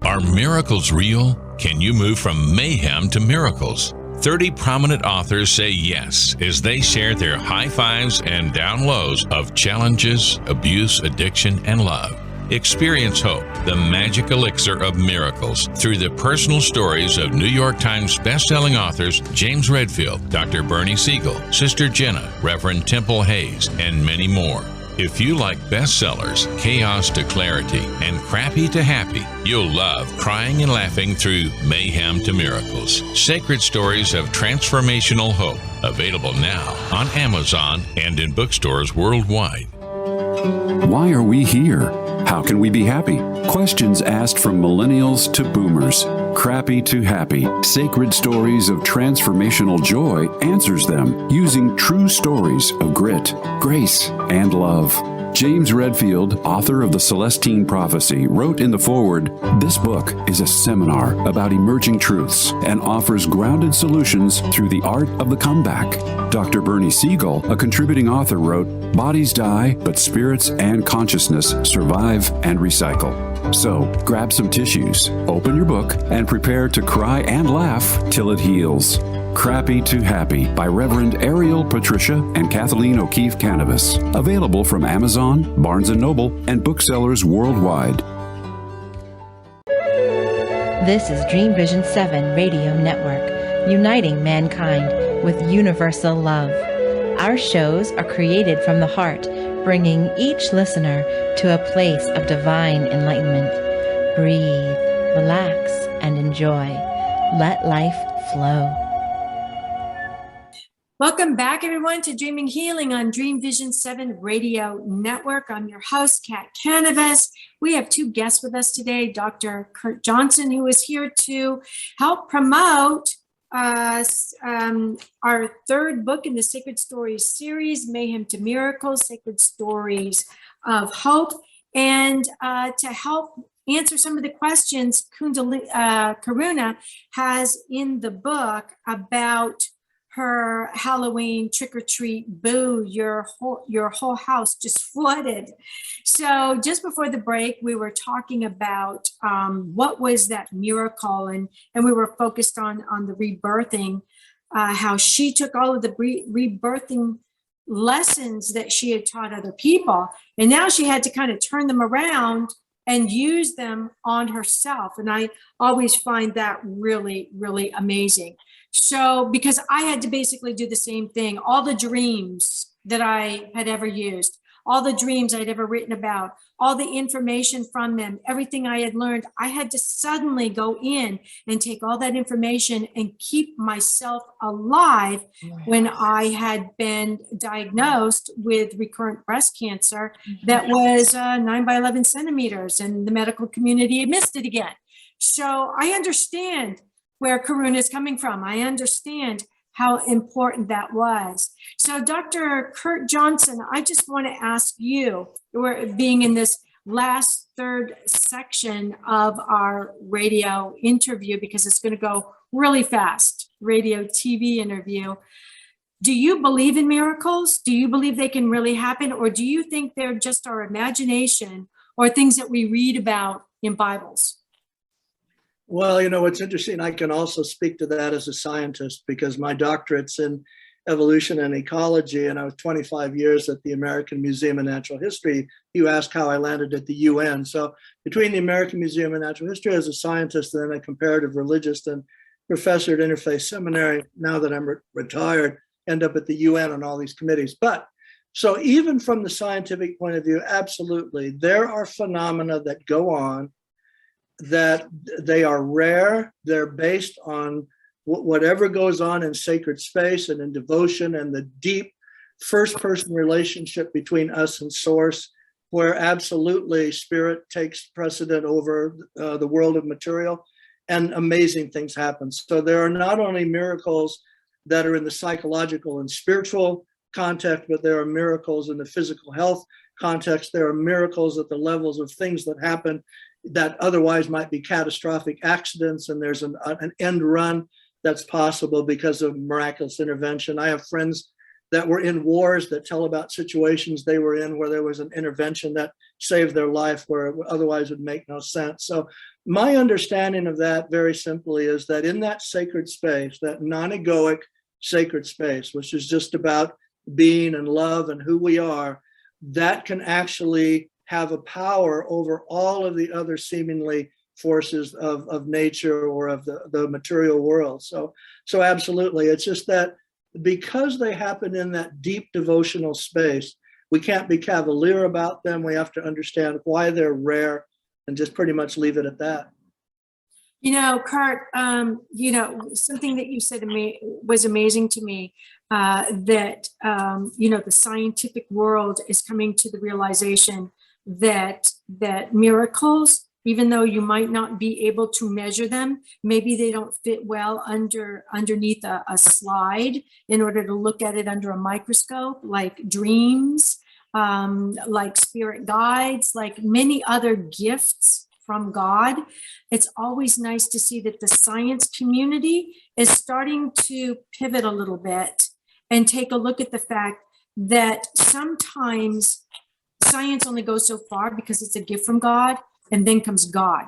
Are miracles real? Can you move from mayhem to miracles? 30 prominent authors say yes as they share their high fives and down lows of challenges, abuse, addiction, and love. Experience hope, the magic elixir of miracles, through the personal stories of New York Times bestselling authors James Redfield, Dr. Bernie Siegel, Sister Jenna, Reverend Temple Hayes, and many more. If you like bestsellers, Chaos to Clarity, and Crappy to Happy, you'll love crying and laughing through Mayhem to Miracles. Sacred Stories of Transformational Hope. Available now on Amazon and in bookstores worldwide. Why are we here? How can we be happy? Questions asked from millennials to boomers. Crappy to Happy, Sacred Stories of Transformational Joy answers them using true stories of grit, grace, and love. James Redfield, author of The Celestine Prophecy, wrote in the foreword, "This book is a seminar about emerging truths and offers grounded solutions through the art of the comeback." Dr. Bernie Siegel, a contributing author, wrote, "Bodies die, but spirits and consciousness survive and recycle." So, grab some tissues, open your book, and prepare to cry and laugh till it heals. Crappy to Happy by Reverend Ariel Patricia and Kathleen O'Keefe Kanavos. Available from Amazon, Barnes & Noble, and booksellers worldwide. This is Dream Vision 7 Radio Network, uniting mankind with universal love. Our shows are created from the heart, bringing each listener to a place of divine enlightenment. Breathe, relax, and enjoy. Let life flow. Welcome back, everyone, to Dreaming Healing on Dream Vision 7 Radio Network. I'm your host, Kat Kanavos. We have two guests with us today, Dr. Kurt Johnson, who is here to help promote our third book in the Sacred Stories series, Mayhem to Miracles, Sacred Stories of Hope, and to help answer some of the questions Karuna has in the book about her Halloween trick or treat, boo, your whole house just flooded. So just before the break, we were talking about what was that miracle, and we were focused on the rebirthing, how she took all of the rebirthing lessons that she had taught other people, and now she had to kind of turn them around and use them on herself. And I always find that really, really amazing. So, because I had to basically do the same thing, all the dreams that I had ever used, all the dreams I'd ever written about, all the information from them, everything I had learned, I had to suddenly go in and take all that information and keep myself alive when I had been diagnosed with recurrent breast cancer that was 9 by 11 centimeters, and the medical community had missed it again. So I understand where Karuna is coming from. I understand how important that was. So Dr. Kurt Johnson, I just want to ask you, we're being in this last third section of our radio interview, because it's going to go really fast, radio TV interview. Do you believe in miracles? Do you believe they can really happen? Or do you think they're just our imagination or things that we read about in Bibles? Well, you know, what's interesting, I can also speak to that as a scientist, because my doctorate's in evolution and ecology, and I was 25 years at the American Museum of Natural History. You asked how I landed at the UN. So between the American Museum of Natural History as a scientist, and then a comparative religious and professor at Interfaith Seminary, now that I'm retired, end up at the UN on all these committees. But so even from the scientific point of view, absolutely, there are phenomena that go on that they are rare. They're based on whatever goes on in sacred space and in devotion and the deep first-person relationship between us and Source, where absolutely spirit takes precedent over the world of material, and amazing things happen. So there are not only miracles that are in the psychological and spiritual context, but there are miracles in the physical health context. There are miracles at the levels of things that happen that otherwise might be catastrophic accidents, and there's an end run that's possible because of miraculous intervention. I have friends that were in wars that tell about situations they were in where there was an intervention that saved their life where it otherwise would make no sense. So my understanding of that very simply is that in that sacred space, that non-egoic sacred space, which is just about being and love and who we are, that can actually have a power over all of the other seemingly forces of nature or of the material world. So absolutely, it's just that because they happen in that deep devotional space, we can't be cavalier about them. We have to understand why they're rare and just pretty much leave it at that. You know, Kurt, you know, something that you said to me was amazing to me, that, you know, the scientific world is coming to the realization that miracles, even though you might not be able to measure them, maybe they don't fit well underneath a slide in order to look at it under a microscope, like dreams, like spirit guides, like many other gifts from God. It's always nice to see that the science community is starting to pivot a little bit and take a look at the fact that sometimes science only goes so far because it's a gift from God, and then comes God.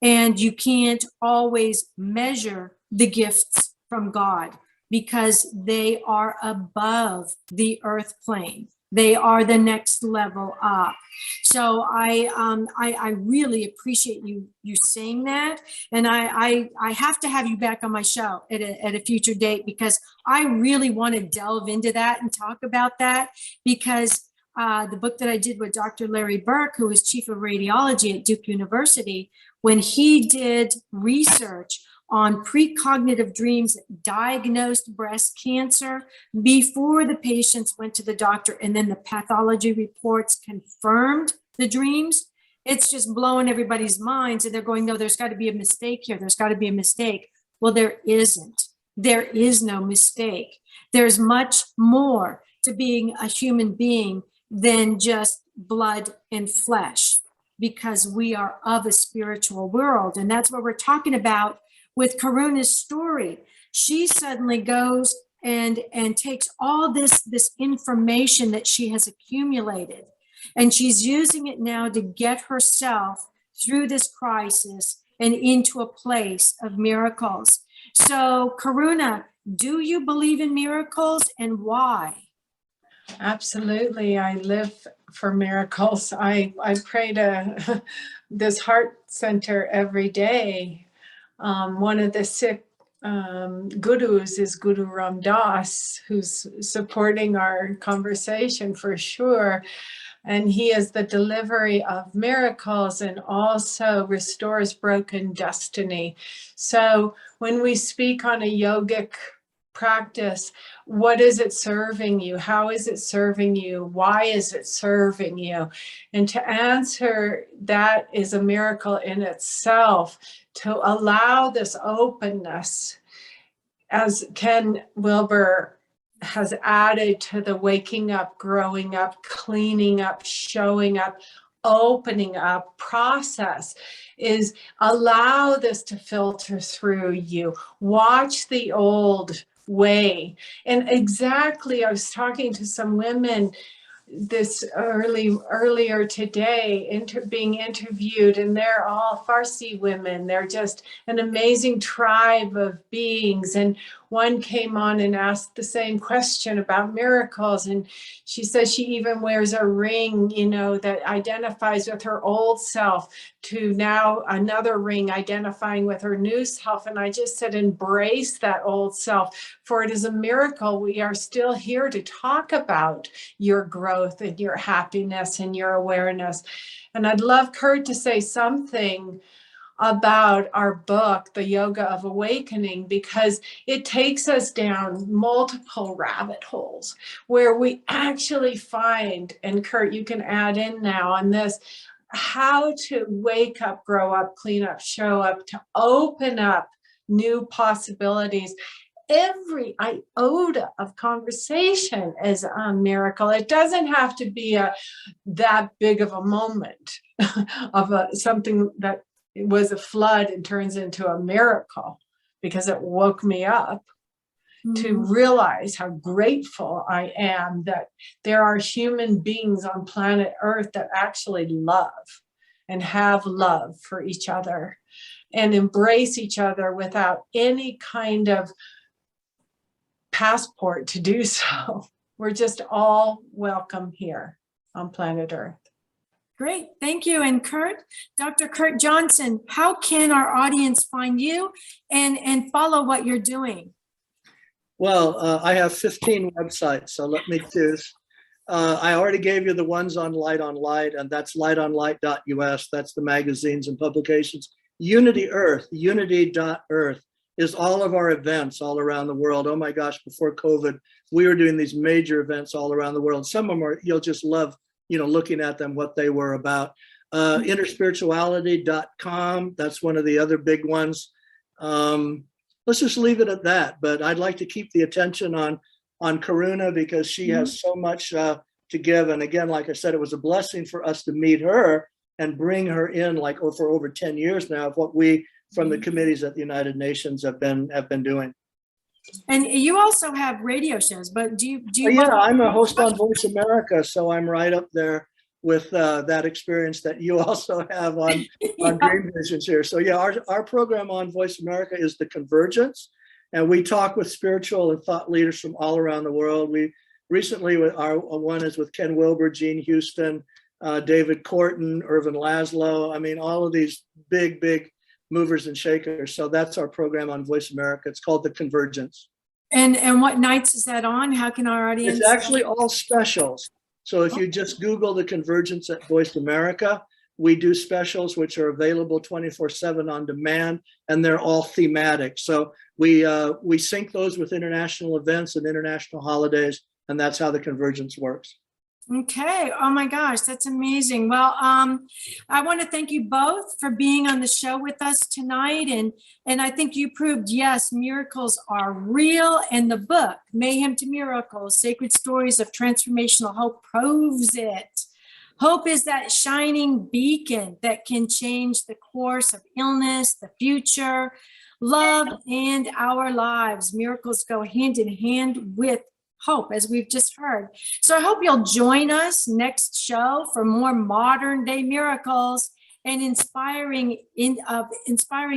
And you can't always measure the gifts from God because they are above the earth plane. They are the next level up. So I really appreciate you saying that. And I have to have you back on my show at a future date, because I really want to delve into that and talk about that, because the book that I did with Dr. Larry Burke, who is chief of radiology at Duke University, when he did research on precognitive dreams that diagnosed breast cancer before the patients went to the doctor, and then the pathology reports confirmed the dreams, it's just blowing everybody's minds. And they're going, no, there's got to be a mistake here. There's got to be a mistake. Well, there isn't. There is no mistake. There's much more to being a human being than just blood and flesh, because we are of a spiritual world. And that's what we're talking about with Karuna's story. She suddenly goes and takes all this information that she has accumulated, and she's using it now to get herself through this crisis and into a place of miracles. So, Karuna, do you believe in miracles, and why? Absolutely. I live for miracles. I pray to this heart center every day. One of the sick gurus is Guru Ram Das, who's supporting our conversation for sure. And he is the delivery of miracles and also restores broken destiny. So when we speak on a yogic practice, what is it serving you? How is it serving you? Why is it serving you? And to answer that is a miracle in itself, to allow this openness, as Ken Wilber has added to the waking up, growing up, cleaning up, showing up, opening up process, is allow this to filter through you. Watch the old way. And exactly, I was talking to some women this earlier today, being interviewed, and they're all Farsi women. They're just an amazing tribe of beings. And one came on and asked the same question about miracles. And she says she even wears a ring, that identifies with her old self, to now another ring identifying with her new self. And I just said, embrace that old self, for it is a miracle. We are still here to talk about your growth and your happiness and your awareness. And I'd love Kurt to say something about our book, The Yoga of Awakening, because it takes us down multiple rabbit holes where we actually find, and Kurt, you can add in now on this, how to wake up, grow up, clean up, show up, to open up new possibilities. Every iota of conversation is a miracle. It doesn't have to be that big of a moment of something that was a flood and turns into a miracle, because it woke me up to realize how grateful I am that there are human beings on planet Earth that actually love and have love for each other and embrace each other without any kind of passport to do so. We're just all welcome here on planet Earth. Great, thank you. And Kurt, Dr. Kurt Johnson, how can our audience find you and follow what you're doing? Well, I have 15 websites, so let me choose. I already gave you the ones on Light on Light, and that's lightonlight.us. That's the magazines and publications. Unity Earth, unity.earth, is all of our events all around the world. Oh my gosh, before COVID, we were doing these major events all around the world. Some of them are, you'll just love, looking at them, what they were about. Innerspirituality.com, that's one of the other big ones. Let's just leave it at that. But I'd like to keep the attention on Karuna, because she has so much to give. And again, like I said, it was a blessing for us to meet her and bring her in for over 10 years now of what we from the committees at the United Nations have been doing. And you also have radio shows, but do you? I'm a host on Voice America, so I'm right up there with that experience that you also have on Dream Visions here. So yeah, our program on Voice America is The Convergence, and we talk with spiritual and thought leaders from all around the world. We recently, our one is with Ken Wilber, Gene Houston, David Corton, Irvin Laszlo. I mean, all of these big movers and shakers. So that's our program on Voice America. It's called The Convergence. And what nights is that on? How can our audience? It's actually all specials. So if you just Google The Convergence at Voice America, we do specials which are available 24/7 on demand, and they're all thematic. So we sync those with international events and international holidays, and that's how The Convergence works. Okay. Oh my gosh, that's amazing. Well, I want to thank you both for being on the show with us tonight. And I think you proved, yes, miracles are real. And the book, Mayhem to Miracles, Sacred Stories of Transformational Hope, proves it. Hope is that shining beacon that can change the course of illness, the future. love, and our lives. Miracles go hand in hand with hope, as we've just heard. So I hope you'll join us next show for more modern day miracles and inspiring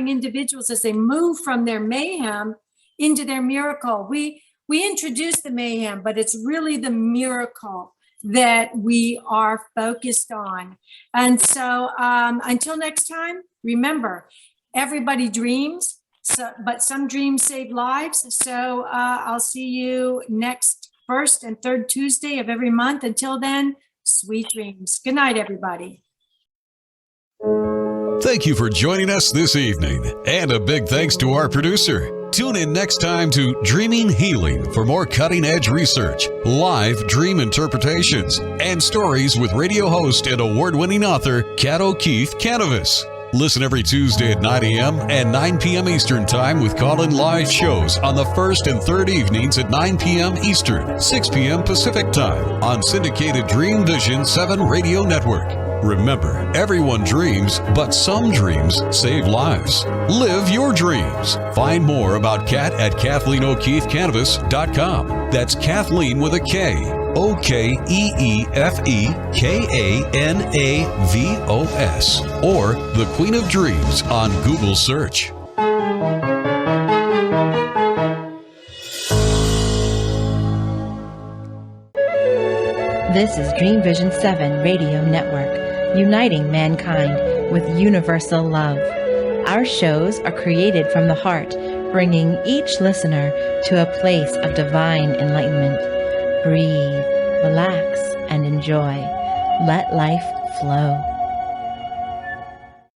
individuals as they move from their mayhem into their miracle. We introduce the mayhem, but it's really the miracle that we are focused on. And so until next time, remember, everybody dreams, but some dreams save lives. So I'll see you next first and third Tuesday of every month. Until then, sweet dreams. Good night, everybody. Thank you for joining us this evening, and a big thanks to our producer. Tune in next time to Dreaming Healing for more cutting-edge research, live dream interpretations, and stories with radio host and award-winning author Kat O'Keefe Kanavos. Listen every Tuesday at 9 a.m. and 9 p.m. Eastern Time with call-in live shows on the first and third evenings at 9 p.m. Eastern, 6 p.m. Pacific Time on syndicated Dream Vision 7 Radio Network. Remember, everyone dreams, but some dreams save lives. Live your dreams. Find more about Kat at KathleenO'KeefeKanavos.com. That's Kathleen with a K. OKEEFEKANAVOS. Or The Queen of Dreams on Google search. This is Dream Vision 7 Radio Network, uniting mankind with universal love. Our shows are created from the heart, bringing each listener to a place of divine enlightenment. Breathe, relax, and enjoy. Let life flow.